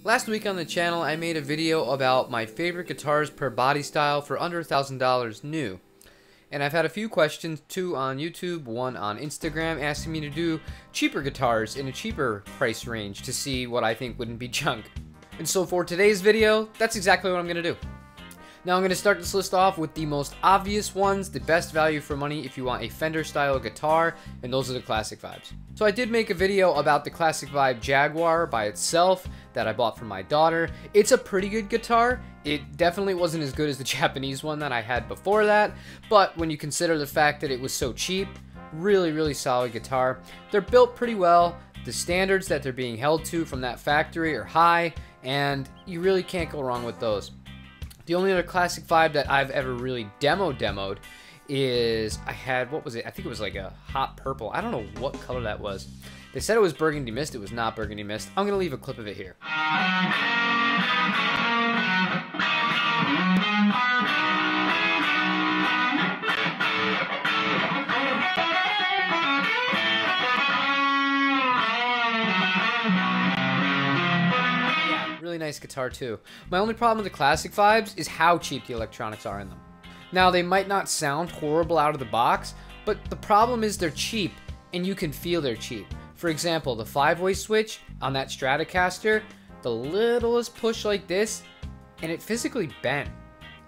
Last week on the channel, I made a video about my favorite guitars per body style for under $1,000 new. And I've had a few questions, two on YouTube, one on Instagram, asking me to do cheaper guitars in a cheaper price range to see what I think wouldn't be junk. And so for today's video, that's exactly what I'm going to do. Now I'm going to start this list off with the most obvious ones, the best value for money if you want a Fender style guitar, and those are the Classic Vibes. So I did make a video about the Classic Vibe Jaguar by itself that I bought for my daughter. It's a pretty good guitar. It definitely wasn't as good as the Japanese one that I had before that, but when you consider the fact that it was so cheap, really solid guitar. They're built pretty well. The standards that they're being held to from that factory are high, and you really can't go wrong with those. The only other Classic Vibe that I've ever really demoed is I had, what was it? I think it was like a hot purple. I don't know what color that was. They said it was burgundy mist. It was not burgundy mist. I'm going to leave a clip of it here. Really nice guitar too. My only problem with the Classic Vibes is how cheap the electronics are in them. Now they might not sound horrible out of the box, but the problem is they're cheap and you can feel they're cheap. For example, the 5-way switch on that Stratocaster, the littlest push like this and it physically bent.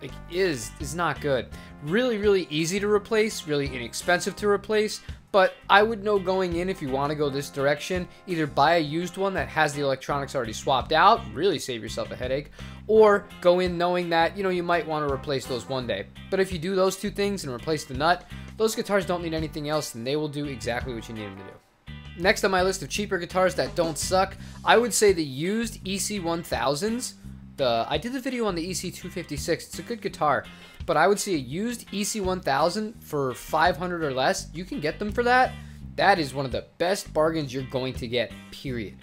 Like is not good. Really easy to replace, really inexpensive to replace. But I would know going in, if you want to go this direction, either buy a used one that has the electronics already swapped out, really save yourself a headache, or go in knowing that, you might want to replace those one day. But if you do those two things and replace the nut, those guitars don't need anything else and they will do exactly what you need them to do. Next on my list of cheaper guitars that don't suck, I would say the used EC1000s. I did the video on the EC256, it's a good guitar. But I would say a used EC1000 for $500 or less, you can get them for that. That is one of the best bargains you're going to get, period.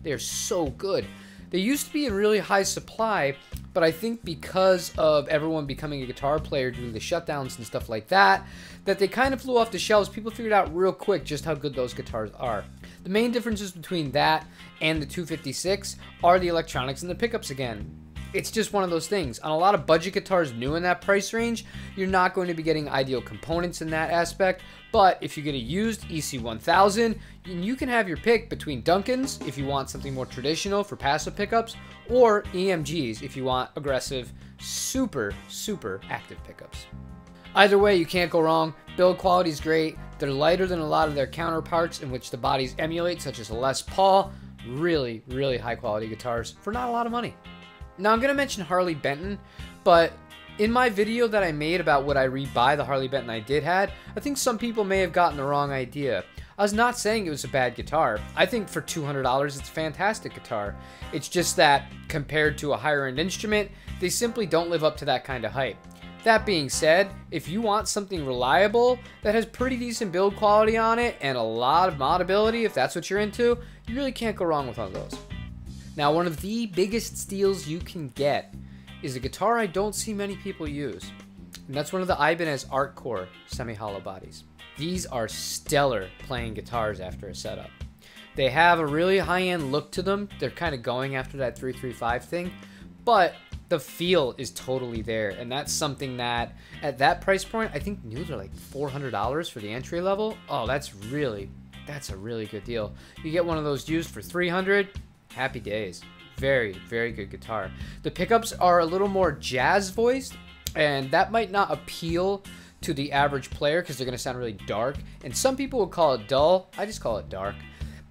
They're so good. They used to be in really high supply, but I think because of everyone becoming a guitar player due to the shutdowns and stuff like that, that they kind of flew off the shelves. People figured out real quick just how good those guitars are. The main differences between that and the 256 are the electronics and the pickups again. It's just one of those things. On a lot of budget guitars new in that price range, you're not going to be getting ideal components in that aspect. But if you get a used EC1000, you can have your pick between Duncans if you want something more traditional for passive pickups, or EMGs if you want aggressive, super active pickups. Either way, you can't go wrong. Build quality is great. They're lighter than a lot of their counterparts in which the bodies emulate, such as a Les Paul. Really high quality guitars for not a lot of money. Now I'm going to mention Harley Benton, but in my video that I made about would I rebuy the Harley Benton I did had, I think some people may have gotten the wrong idea. I was not saying it was a bad guitar. I think for $200 it's a fantastic guitar. It's just that compared to a higher end instrument, they simply don't live up to that kind of hype. That being said, if you want something reliable that has pretty decent build quality on it and a lot of modability, if that's what you're into, you really can't go wrong with one of those. Now, one of the biggest steals you can get is a guitar I don't see many people use, and that's one of the Ibanez Artcore semi-hollow bodies. These are stellar playing guitars after a setup. They have a really high-end look to them. They're kind of going after that 335 thing, but the feel is totally there, and that's something that, at that price point, I think new they're like $400 for the entry level. Oh, that's a really good deal. You get one of those used for $300. Happy days. Very good guitar. The pickups are a little more jazz voiced, and that might not appeal to the average player because they're going to sound really dark, and some people will call it dull. I just call it dark.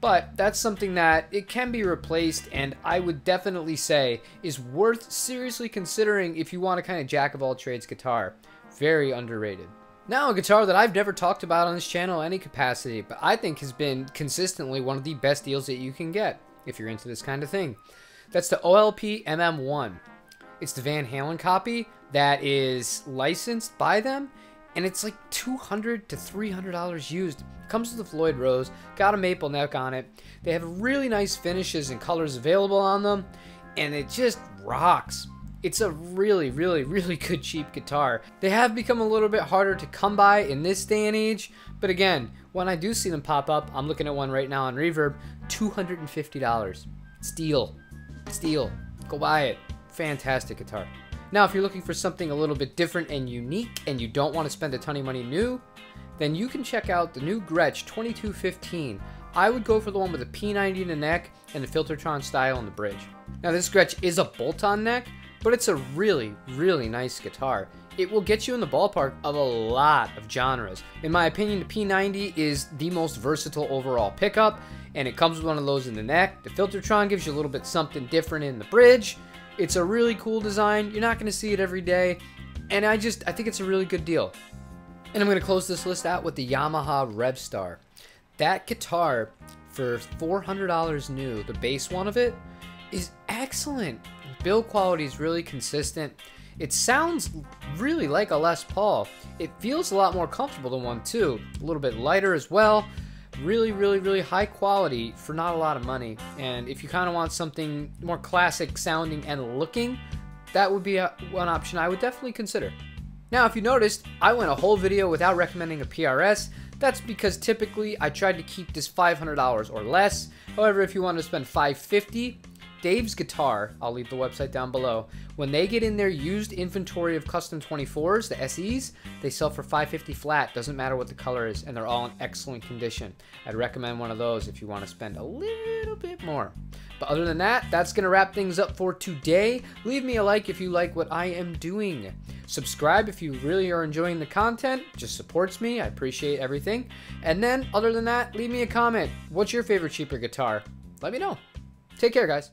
But that's something that it can be replaced, and I would definitely say is worth seriously considering if you want a kind of jack of all trades guitar. Very underrated. Now, a guitar that I've never talked about on this channel in any capacity, but I think has been consistently one of the best deals that you can get if you're into this kind of thing. That's the OLP MM1. It's the Van Halen copy that is licensed by them, and it's like $200 to $300 used. Comes with a Floyd Rose, got a maple neck on it. They have really nice finishes and colors available on them, and it just rocks. It's a really good cheap guitar. They have become a little bit harder to come by in this day and age, but again, when I do see them pop up, I'm looking at one right now on Reverb, $250. Steal. Steal. Go buy it. Fantastic guitar. Now, if you're looking for something a little bit different and unique and you don't want to spend a ton of money new, then you can check out the new Gretsch 2215. I would go for the one with a P90 in the neck and the Filtertron style on the bridge. Now, this Gretsch is a bolt-on neck, but it's a really, really nice guitar. It will get you in the ballpark of a lot of genres. In my opinion, the P90 is the most versatile overall pickup, and it comes with one of those in the neck. The Filtertron gives you a little bit something different in the bridge. It's a really cool design. You're not going to see it every day, and I think it's a really good deal. And I'm going to close this list out with the Yamaha Red Star. That guitar, for $400 new, the base one of it, is excellent. Build quality is really consistent. It sounds really like a Les Paul. It feels a lot more comfortable than one too. A little bit lighter as well. Really, really, really high quality for not a lot of money. And if you kind of want something more classic sounding and looking, that would be one option I would definitely consider. Now, if you noticed, I went a whole video without recommending a PRS. That's because typically I tried to keep this $500 or less. However, if you want to spend $550, Dave's Guitar, I'll leave the website down below, when they get in their used inventory of custom 24s, the SEs, they sell for $550 flat, doesn't matter what the color is, and they're all in excellent condition. I'd recommend one of those if you want to spend a little bit more. But other than that, that's going to wrap things up for today. Leave me a like if you like what I am doing. Subscribe if you really are enjoying the content. Just supports me. I appreciate everything. And then, other than that, leave me a comment. What's your favorite cheaper guitar? Let me know. Take care, guys.